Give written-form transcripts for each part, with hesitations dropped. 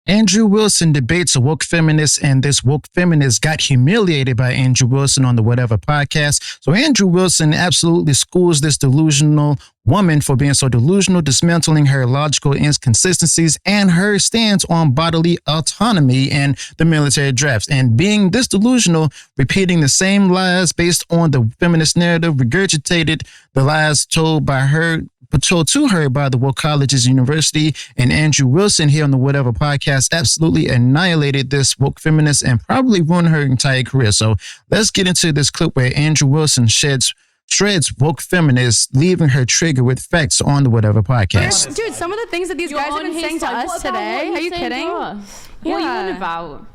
Andrew Wilson debates a woke feminist, and this woke feminist got humiliated by Andrew Wilson on the Whatever podcast. So Andrew Wilson absolutely schools this delusional woman for being so delusional, dismantling her logical inconsistencies and her stance on bodily autonomy and the military drafts. And being this delusional, repeating the same lies based on the feminist narrative, regurgitated the lies told to her by the woke colleges, university, and Andrew Wilson here on the Whatever podcast absolutely annihilated this woke feminist and probably ruined her entire career. So let's get into this clip where Andrew Wilson shreds woke feminists, leaving her triggered with facts on the Whatever podcast. Dude, some of the things that these guys have been saying to us today, are you kidding? What are you on about?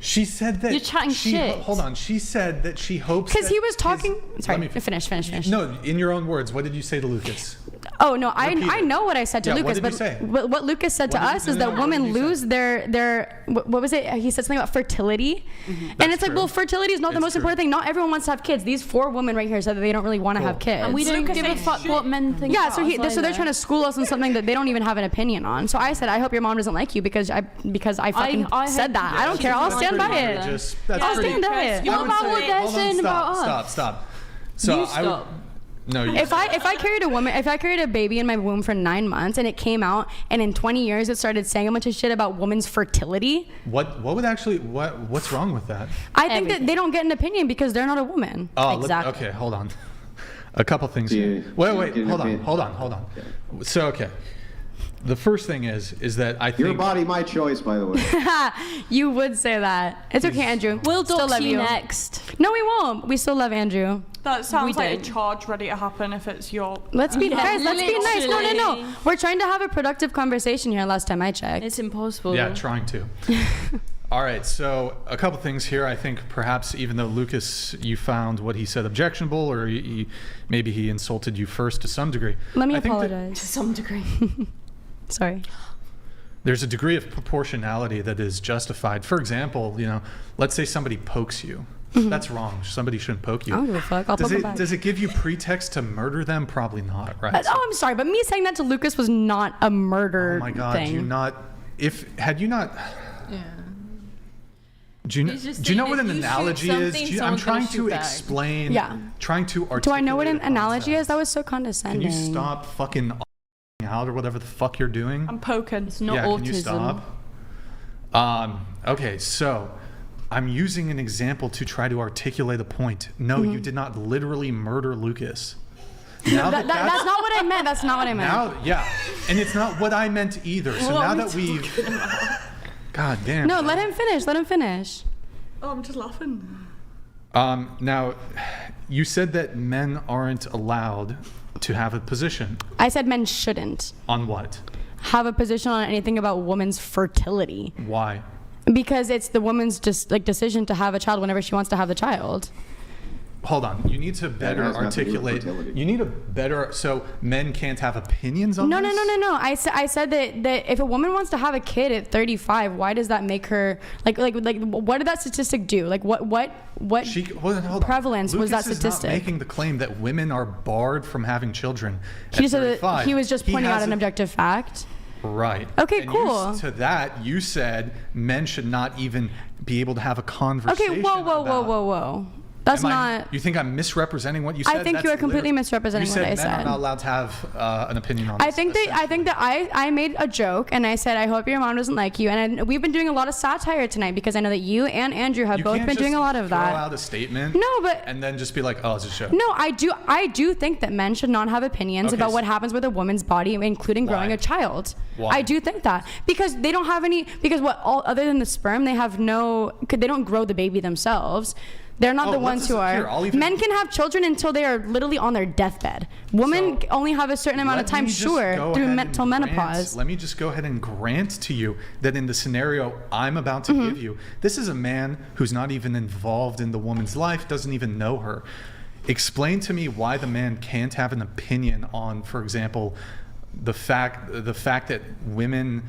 She said that you're chatting shit. Hold on. She said that she hopes because he was talking. Sorry, finish. No, in your own words, what did you say to Lucas? Oh no, I know what I said to Lucas, what did you say? What Lucas said to us is that women lose their what was it? He said something about fertility, and it's like, well, fertility is not the most important thing. Not everyone wants to have kids. These 4 women right here said that they don't really want to have kids, and we don't give a fuck what men think. Yeah, so they're trying to school us on something that they don't even have an opinion on. So I said, I hope your mom doesn't like you because I fucking said that. I don't care. I'll stand by it. I'll stand by it. What about what they're saying about us? Stop. So you stop. If I carried a baby in my womb for 9 months and it came out and in 20 years it started saying a bunch of shit about women's fertility, what's wrong with that? I think that they don't get an opinion because they're not a woman. Oh, exactly. Okay, hold on. A couple things here. Wait, hold on. So, okay. The first thing is that I think your body, my choice. By the way, you would say that. It's okay, Andrew. We'll still love you next. No, we won't. We still love Andrew. That sounds like a charge ready to happen if it's your. Let's be nice. No. We're trying to have a productive conversation here. Last time I checked, it's impossible. Yeah, trying to. All right, so a couple things here. I think perhaps even though Lucas, you found what he said objectionable, or maybe he insulted you first to some degree. Let me apologize. To some degree. Sorry. There's a degree of proportionality that is justified. For example, let's say somebody pokes you. That's wrong. Somebody shouldn't poke you. I don't give a fuck. I'll poke them back. Does it give you pretext to murder them? Probably not, right? I'm sorry, but me saying that to Lucas was not a murder thing. Oh my God, do you not... Yeah. Do you know what an analogy is? I'm trying to explain... Yeah. Trying to articulate... Do I know what an analogy is? That was so condescending. Can you stop fucking out or whatever the fuck you're doing? I'm poking. It's not autism. Can you stop? Okay, so... I'm using an example to try to articulate a point. No, you did not literally murder Lucas. Now that's not what I meant. That's not what I meant. Now, yeah, and it's not what I meant either. So now that we've... God damn. No, let him finish. Oh, I'm just laughing. Now, you said that men aren't allowed to have a position. I said men shouldn't. On what? Have a position on anything about women's fertility. Why? Because it's the woman's just decision to have a child whenever she wants to have the child. Hold on. You need to better articulate. You need a better... So men can't have opinions on this? No. I said that if a woman wants to have a kid at 35, why does that make her... Like what did that statistic do? Like, what prevalence was that statistic? Lucas is not making the claim that women are barred from having children He said that he was just pointing out an objective fact. Right. Okay, cool. To that, you said men should not even be able to have a conversation. Okay, whoa. That's not... You think I'm misrepresenting what you said? I think you are completely misrepresenting what I said. You said men are not allowed to have an opinion on this. I think that I made a joke and I said, I hope your mom doesn't like you. And we've been doing a lot of satire tonight because I know that you and Andrew have both been doing a lot of that. You can't just throw out a statement. No, but... And then just be like, oh, it's a show. No, I do think that men should not have opinions about what happens with a woman's body, including growing a child. Why? I do think that. Because they don't have any... Because other than the sperm, they have no... They don't grow the baby themselves. They're not the ones who are. Men can have children until they are literally on their deathbed. Women only have a certain amount of time, till menopause. Let me just go ahead and grant to you that in the scenario I'm about to give you, this is a man who's not even involved in the woman's life, doesn't even know her. Explain to me why the man can't have an opinion on, for example, the fact that women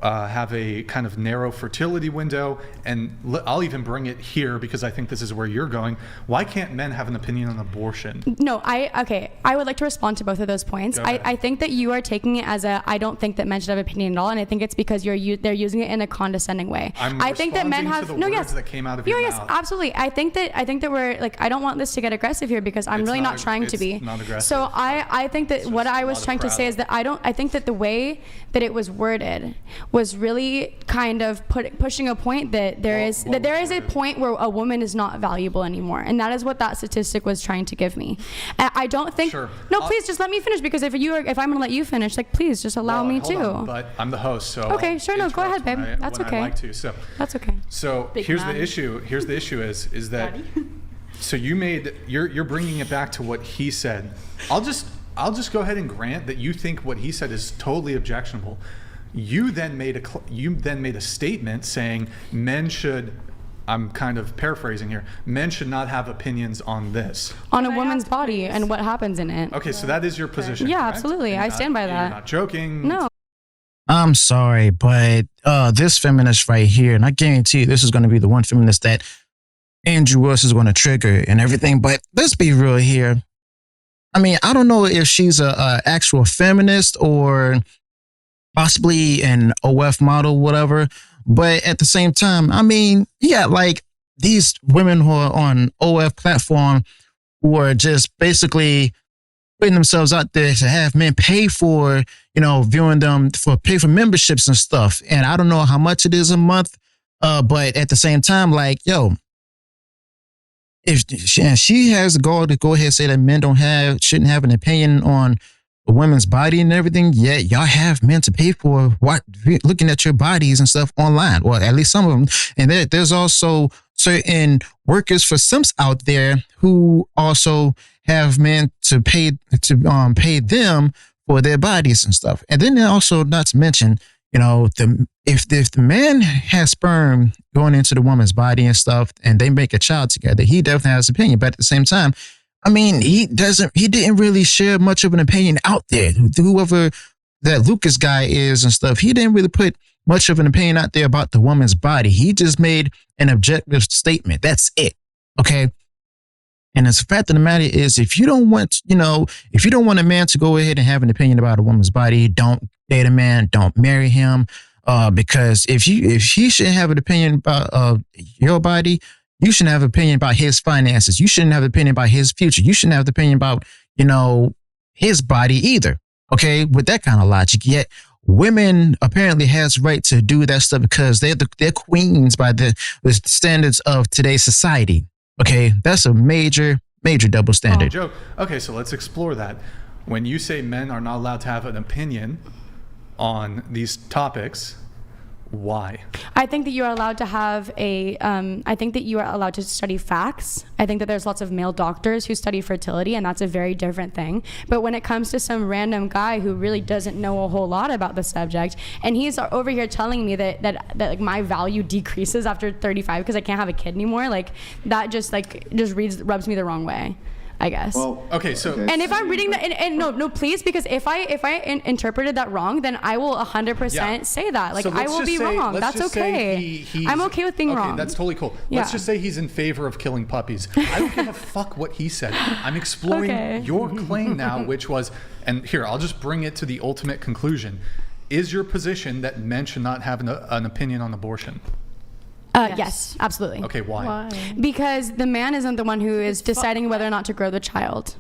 have a kind of narrow fertility window, and I'll even bring it here because I think this is where you're going. Why can't men have an opinion on abortion? No, I would like to respond to both of those points. I think that you are taking it as I don't think that men should have an opinion at all, and I think it's because they're using it in a condescending way. I think that men have words that came out of your mouth. Yes, absolutely. I think that we're like, I don't want this to get aggressive here because I'm really not trying to be. Not aggressive. So I think that what I was trying to say is that I think that the way that it was worded was really kind of pushing a point that there is a point where a woman is not valuable anymore, and that is what that statistic was trying to give me. And I don't think. Sure. No, please just let me finish, because if I'm gonna let you finish, like, please just allow me to. But I'm the host, so okay, sure, no, go ahead, babe. That's okay. I like to, so that's okay. So here's the issue. Here's the issue is that. So you're bringing it back to what he said. I'll just go ahead and grant that you think what he said is totally objectionable. You then made a statement saying men should, I'm kind of paraphrasing here, men should not have opinions on this. On a woman's body and what happens in it. Okay, so that is your position. Yeah, correct? absolutely. I stand by that. You're not joking. No. I'm sorry, but this feminist right here, and I guarantee you this is going to be the one feminist that Andrew Wilson is going to trigger and everything. But let's be real here. I mean, I don't know if she's a actual feminist or possibly an OF model, whatever. But at the same time, I mean, yeah, like these women who are on OF platform who are just basically putting themselves out there to have men pay for, viewing them, pay for memberships and stuff. And I don't know how much it is a month, but at the same time, like, yo, if she has the goal to go ahead and say that men shouldn't have an opinion on a women's body and everything, yet y'all have men to pay for looking at your bodies and stuff online. Well, at least some of them. And there's also certain workers for simps out there who also have men to pay them for their bodies and stuff. And then also, not to mention, if the man has sperm going into the woman's body and stuff, and they make a child together, he definitely has an opinion. But at the same time, I mean, he didn't really share much of an opinion out there. Whoever that Lucas guy is and stuff, he didn't really put much of an opinion out there about the woman's body. He just made an objective statement. That's it. Okay. And the fact of the matter is, if you don't want a man to go ahead and have an opinion about a woman's body, don't date a man, don't marry him. Because if he shouldn't have an opinion about your body, you shouldn't have an opinion about his finances. You shouldn't have an opinion about his future. You shouldn't have an opinion about, his body either. Okay, with that kind of logic. Yet women apparently has the right to do that stuff because they're queens by the standards of today's society. Okay, that's a major double standard. Joke. Okay, so let's explore that. When you say men are not allowed to have an opinion on these topics, why? I think that you are allowed to have I think that you are allowed to study facts. I think that there's lots of male doctors who study fertility, and that's a very different thing. But when it comes to some random guy who really doesn't know a whole lot about the subject, and he's over here telling me that like my value decreases after 35 because I can't have a kid anymore, like that just rubs me the wrong way, I guess. Well, okay, so and if I'm reading that, and no, please, because if I interpreted that wrong, then I will 100% say that. Like, so I will be wrong. That's okay. I'm okay with being wrong. That's totally cool. Yeah. Let's just say he's in favor of killing puppies. I don't give a fuck what he said. I'm exploring your claim now, which was, and here, I'll just bring it to the ultimate conclusion. Is your position that men should not have an opinion on abortion? Yes, absolutely. Okay, why? Because the man isn't the one who is deciding whether or not to grow the child.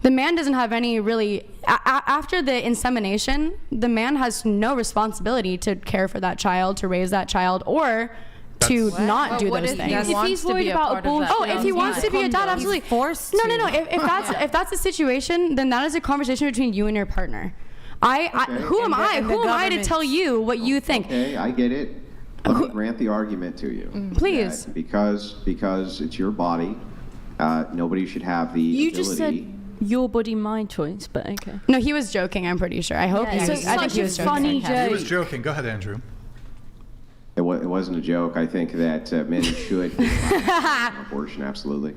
The man doesn't have any really, after the insemination, the man has no responsibility to care for that child, to raise that child, or to not do those things. If he's worried about abortion, if he wants to be a dad, absolutely. No. If that's the situation, then that is a conversation between you and your partner. Who am I to tell you what you think? Okay, I get it. Let me grant the argument to you. Please. Because it's your body, nobody should have the ability. You just said your body, my choice, but okay. No, he was joking, I'm pretty sure. I hope he was. I think he was joking. Funny joke. He was joking. Go ahead, Andrew. It wasn't a joke. I think that men should have abortion, absolutely.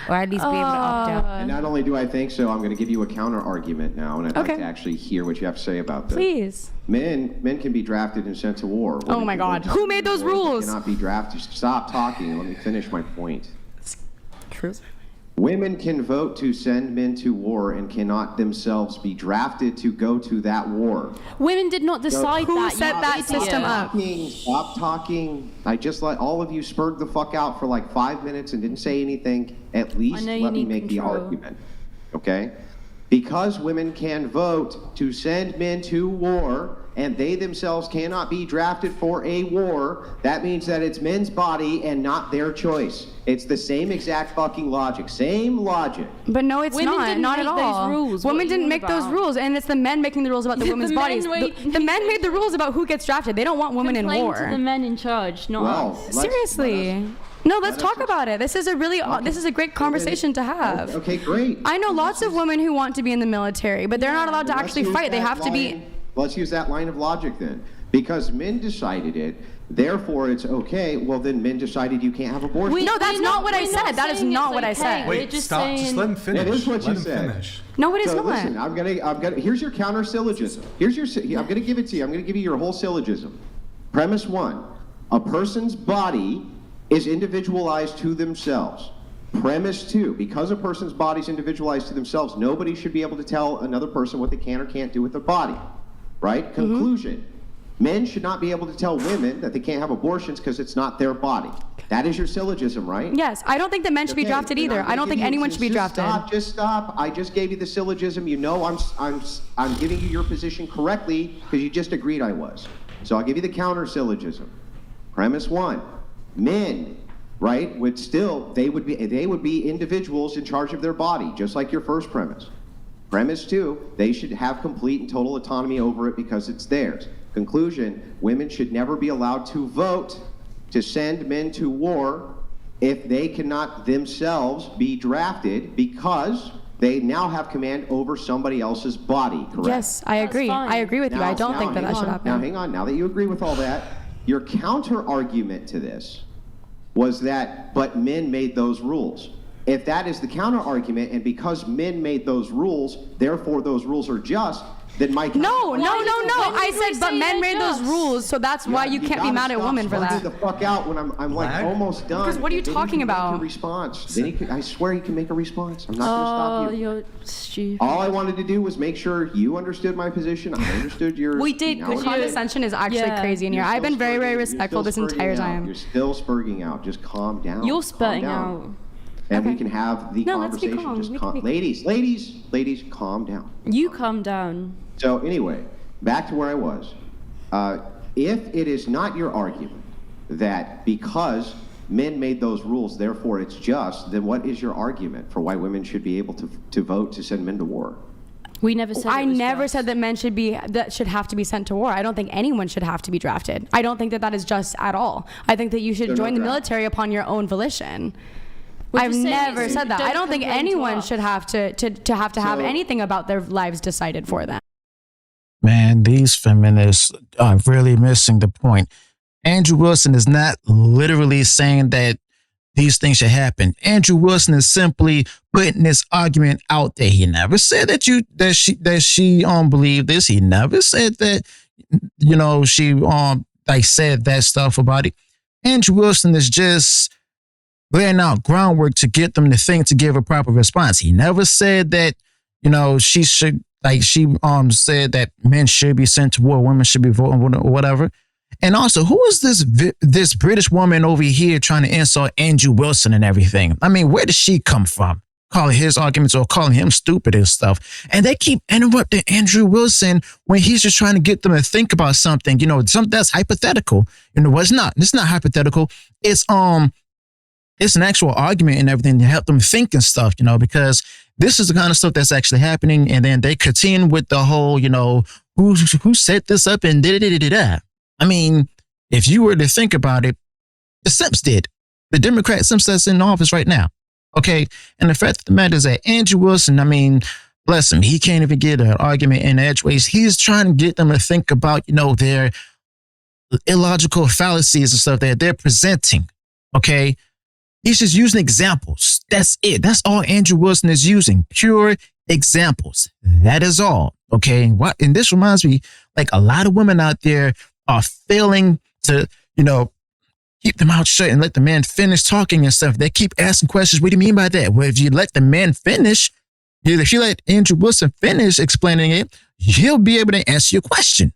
or at least be able to opt out. And not only do I think so, I'm going to give you a counter argument now, and I'd like to actually hear what you have to say about this. Please. Men can be drafted and sent to war. Oh my God. Who made those rules? Cannot be drafted. Stop talking and let me finish my point. True. Women can vote to send men to war and cannot themselves be drafted to go to that war. Women did not decide Who that. set that system up? Stop talking. I just let all of you spurred the fuck out for like 5 minutes and didn't say anything. At least let me make the argument. Okay? Because women can vote to send men to war and they themselves cannot be drafted for a war, that means that it's men's body and not their choice. It's the same exact fucking logic. Same logic. But no, it's Women not. didn't Not make at all. those rules. Women What are you didn't make those about? rules, and it's the men making the rules about the women's men bodies. The men made the rules about who gets drafted. They don't want women in Complain war. to the men in charge, not us. Seriously. No, let's talk about it. This is a great conversation to have. Okay, great. I know lots of women who want to be in the military, but they're not allowed to actually fight. They have to be. Let's use that line of logic then. Because men decided it, therefore it's okay. Well, then men decided you can't have abortion. No, that's not what I said. That is not what I said. Wait, stop. Just let him finish. That is what let you him said. finish. No, it is So not. listen, I'm gonna. Here's your counter syllogism. I'm gonna give it to you. I'm gonna give you your whole syllogism. Premise 1: a person's body is individualized to themselves. Premise 2: because a person's body is individualized to themselves, nobody should be able to tell another person what they can or can't do with their body. Right? Conclusion: men should not be able to tell women that they can't have abortions because it's not their body. That is your syllogism, right? Yes, I don't think that men should be drafted either. I don't think anyone should be drafted. Just stop. I just gave you the syllogism. You know I'm giving you your position correctly because you just agreed I was. So I'll give you the counter syllogism. Premise 1: men, right, they would be individuals in charge of their body, just like your first premise. Premise 2: they should have complete and total autonomy over it because it's theirs. Conclusion: women should never be allowed to vote to send men to war if they cannot themselves be drafted because they now have command over somebody else's body, correct? Yes, I agree. I agree with you. I don't think that should happen. Now, hang on. Now that you agree with all that, your counter argument to this was that, but men made those rules. If that is the counter argument, and because men made those rules, therefore those rules are just, then my No. I said, but men made those rules, so that's why you can't be mad at women for that. The fuck out when I'm like almost done. Because what are you talking about? Make a response. Then I swear he can make a response. I'm not going to stop you. You're stupid. All I wanted to do was make sure you understood my position. I understood your. We did. The condescension is actually crazy in here. I've been very, very respectful this entire time. You're still spurting out. Just calm down. You're spurting out. And we can have the conversation. Let's be calm. Ladies, calm down. You calm down. So anyway, back to where I was. If it is not your argument that because men made those rules, therefore it's just, then what is your argument for why women should be able to vote to send men to war? We never said. I never said that men should have to be sent to war. I don't think anyone should have to be drafted. I don't think that is just at all. I think that you should join the military upon your own volition. I've never said that. I don't think anyone should have to have anything about their lives decided for them. Man, these feminists are really missing the point. Andrew Wilson is not literally saying that these things should happen. Andrew Wilson is simply putting this argument out there. He never said that she believed this. He never said that she said that stuff about it. Andrew Wilson is just laying out groundwork to get them to think to give a proper response. He never said that she should. She said that men should be sent to war, women should be voting or whatever. And also, who is this British woman over here trying to insult Andrew Wilson and everything? I mean, where does she come from? Calling his arguments or calling him stupid and stuff. And they keep interrupting Andrew Wilson when he's just trying to get them to think about something, something that's hypothetical. It's not. It's not hypothetical. It's an actual argument and everything to help them think and stuff, because this is the kind of stuff that's actually happening. And then they continue with the whole, who set this up and da-da-da-da-da. I mean, if you were to think about it, the Simps did. The Democrat Simps that's in office right now. Okay. And the fact of the matter is that Andrew Wilson, I mean, bless him, he can't even get an argument in edgeways. He's trying to get them to think about, their illogical fallacies and stuff that they're presenting. Okay. He's just using examples. That's it. That's all Andrew Wilson is using. Pure examples. That is all. Okay. What? And this reminds me, like, a lot of women out there are failing to, keep them out shut and let the man finish talking and stuff. They keep asking questions. What do you mean by that? Well, if you let the man finish, if you let Andrew Wilson finish explaining it, he'll be able to answer your question.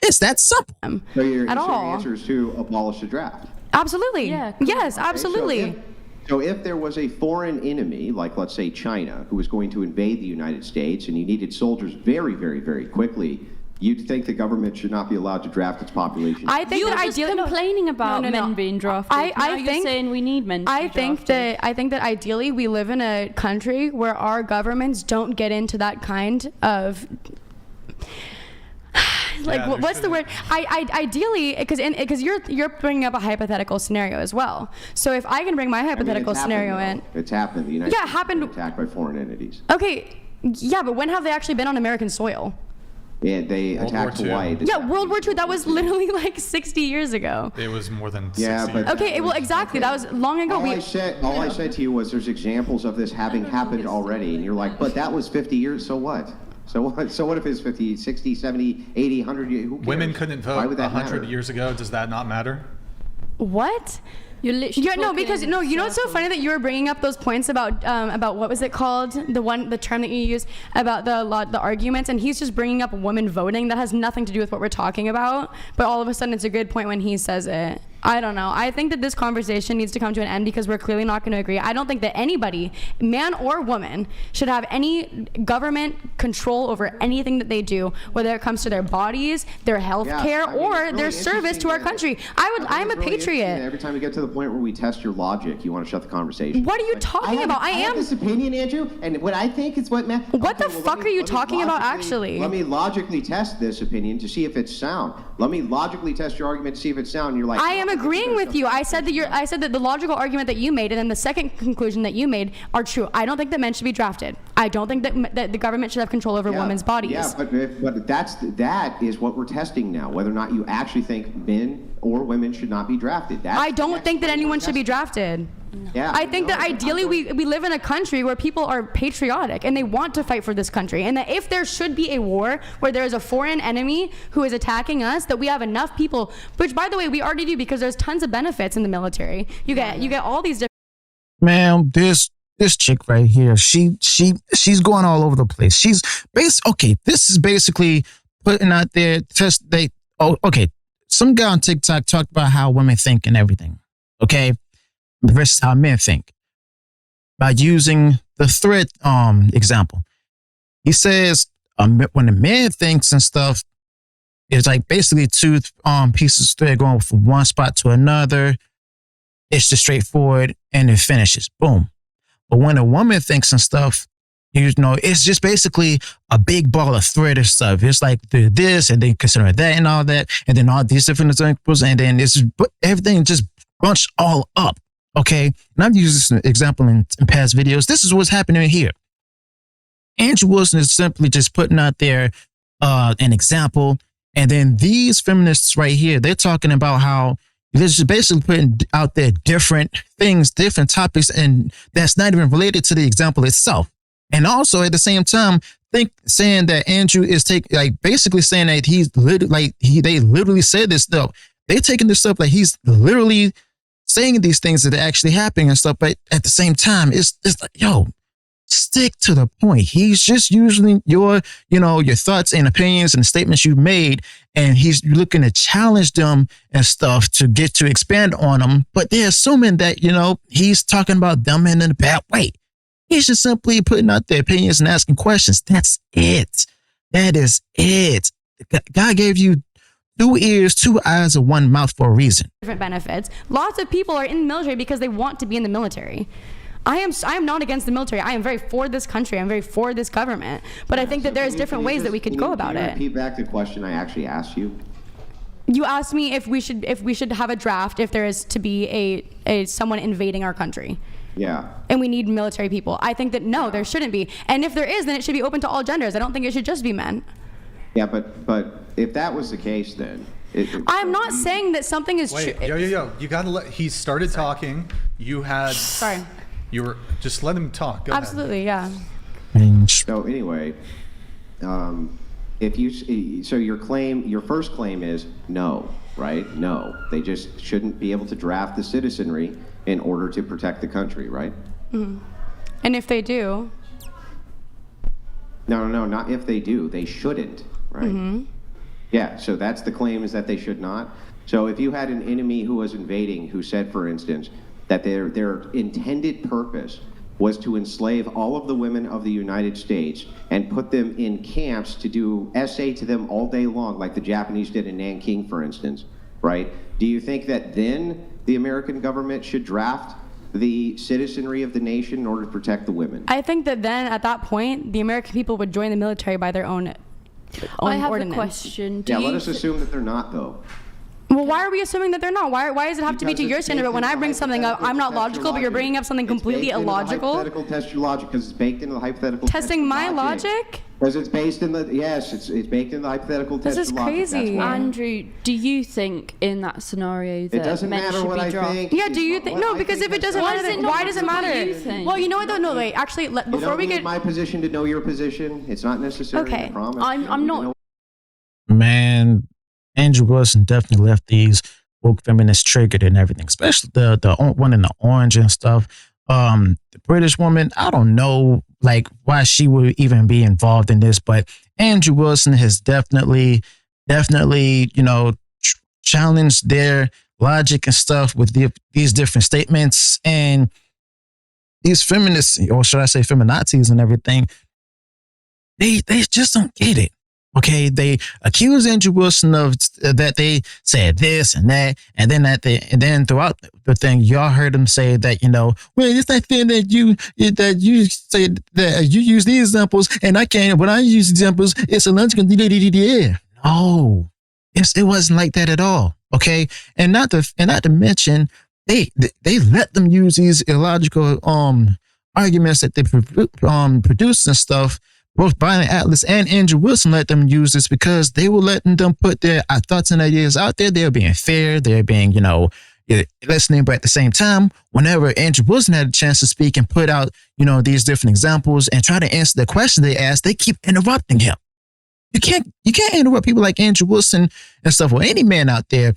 It's that simple. So your At all. answer is to abolish the draft. Absolutely. Yeah, cool. Yes, absolutely. So if there was a foreign enemy, like let's say China, who was going to invade the United States and you needed soldiers very, very, very quickly, you'd think the government should not be allowed to draft its population. I think You were that just ideally complaining about men being drafted. Now you're saying we need men to be drafted. I think that ideally we live in a country where our governments don't get into that kind of what's the word? Ideally, because you're bringing up a hypothetical scenario as well. So if I can bring my hypothetical scenario in, it's happened. The United States has been attacked by foreign entities. Okay, yeah, but when have they actually been on American soil? Yeah, they attacked Hawaii. Yeah, World War II. That was literally like 60 years ago. It was more than 60 Yeah, but years. Okay, well, exactly. That was long ago. All I said to you was there's examples of this having happened already, and you're like, but that was 50 years. So what? So what if it's 50, 60, 70, 80, 100 years? Who cares? Women couldn't vote Why would that 100 matter? years ago. Does that not matter? What? You're literally Because you know what's so funny that you were bringing up those points about what was it called, the term that you used about the arguments, and he's just bringing up women voting that has nothing to do with what we're talking about, but all of a sudden it's a good point when he says it. I don't know. I think that this conversation needs to come to an end because we're clearly not going to agree. I don't think that anybody, man or woman, should have any government control over anything that they do, whether it comes to their bodies, their health care, or their service to our country. I'm a patriot. Every time we get to the point where we test your logic, you want to shut the conversation. What are you talking about? I have this opinion, Andrew, and what I think is what... What the fuck are you talking about, actually? Let me logically test this opinion to see if it's sound. Let me logically test your argument to see if it's sound. You're like... I am agreeing with you. I said that the logical argument that you made and then the second conclusion that you made are true. I don't think that men should be drafted. I don't think that the government should have control over women's bodies. Yeah, but that is what we're testing now, whether or not you actually think men or women should not be drafted. I don't think that anyone should be drafted. Yeah, I think that ideally we live in a country where people are patriotic and they want to fight for this country, and that if there should be a war where there is a foreign enemy who is attacking us, that we have enough people, which by the way we already do because there's tons of benefits in the military. You get all these different... Man, this chick right here, she's going all over the place. This is basically putting out there some guy on TikTok talked about how women think and everything, okay, versus how men think. By using the thread example, he says when a man thinks and stuff, it's like basically two pieces of thread going from one spot to another. It's just straightforward and it finishes. Boom. But when a woman thinks and stuff, it's just basically a big ball of thread and stuff. It's like this and then consider that and all that, and then all these different examples, and then everything just bunched all up. Okay, and I've used this example in past videos. This is what's happening here. Andrew Wilson is simply just putting out there an example, and then these feminists right here, they're talking about how they're just basically putting out there different things, different topics, and that's not even related to the example itself. And also at the same time, saying that Andrew is basically saying that he's literally they literally said this stuff. They're taking this stuff like he's literally saying these things that are actually happening and stuff. But at the same time, it's like, yo, stick to the point. He's just using your thoughts and opinions and statements you made, and he's looking to challenge them and stuff to get to expand on them. But they're assuming that, he's talking about them in a bad way. He's just simply putting out their opinions and asking questions. That's it. That is it. God gave you 2 ears, 2 eyes, and 1 mouth for a reason. Different benefits. Lots of people are in the military because they want to be in the military. I am not against the military. I am very for this country. I'm very for this government. But I think that there's different ways that we could go about it. Repeat back the question I actually asked you. You asked me if we should have a draft if there is to be a someone invading our country. Yeah. And we need military people. I think that no, there shouldn't be. And if there is, then it should be open to all genders. I don't think it should just be men. Yeah, but if that was the case, then I'm not saying that something is true. Yo. You gotta let. He started talking. You had. Sorry. You were just let him talk. Go Absolutely, ahead. Yeah. So anyway, so your first claim is no, right? No, they just shouldn't be able to draft the citizenry in order to protect the country, right? Mm-hmm. And if they do? No, not if they do. They shouldn't, right? Mm-hmm. Yeah, so that's the claim, is that they should not. So if you had an enemy who was invading, who said, for instance, that their intended purpose was to enslave all of the women of the United States and put them in camps to do SA to them all day long, like the Japanese did in Nanking, for instance, right? Do you think that then the American government should draft the citizenry of the nation in order to protect the women? I think that then, at that point, the American people would join the military by their own I have ordinance. a question. Let us assume that they're not, though. Well, why are we assuming that they're not? Why does it have to be to your standard? But when I bring something up, I'm not logical, but you're bringing up something completely illogical. Hypothetical test your logic, because it's baked into the hypothetical. Testing my logic? Because it's based in it's baked in the hypothetical test. This is crazy. Andrew, do you think in that scenario that it doesn't men matter should what be I dropped? think? Yeah, do you think? No, because if it doesn't matter, then why does it matter? Well, you know what though? No, wait. Actually, before we get my position to know your position, it's not necessary. Okay. I promise. I'm not. Man, Andrew Wilson definitely left these woke feminists triggered and everything, especially the one in the orange and stuff. The British woman, I don't know like why she would even be involved in this, but Andrew Wilson has definitely, challenged their logic and stuff with these different statements. And these feminists, or should I say feminazis and everything, they just don't get it. Okay, they accuse Andrew Wilson of that they said this and that, and then throughout the thing, y'all heard him say that well, it's not fair that you say that you use these examples and I can't. When I use examples, it's illogical. No, it wasn't like that at all. Okay, and not to mention they let them use these illogical arguments that they produce and stuff. Both Brian Atlas and Andrew Wilson let them use this because they were letting them put their thoughts and ideas out there. They're being fair. They're being, listening. But at the same time, whenever Andrew Wilson had a chance to speak and put out, these different examples and try to answer the question they asked, they keep interrupting him. You can't interrupt people like Andrew Wilson and stuff, or any man out there,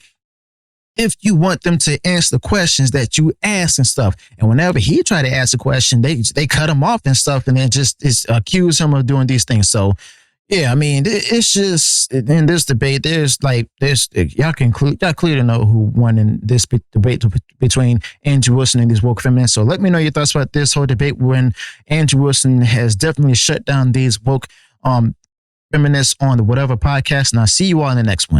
if you want them to answer the questions that you ask and stuff. And whenever he tried to ask a question, they cut him off and stuff, and then just accuse him of doing these things. So, yeah, I mean, it's just in this debate, y'all clearly know who won in this debate between Andrew Wilson and these woke feminists. So let me know your thoughts about this whole debate when Andrew Wilson has definitely shut down these woke feminists on the Whatever podcast. And I'll see you all in the next one.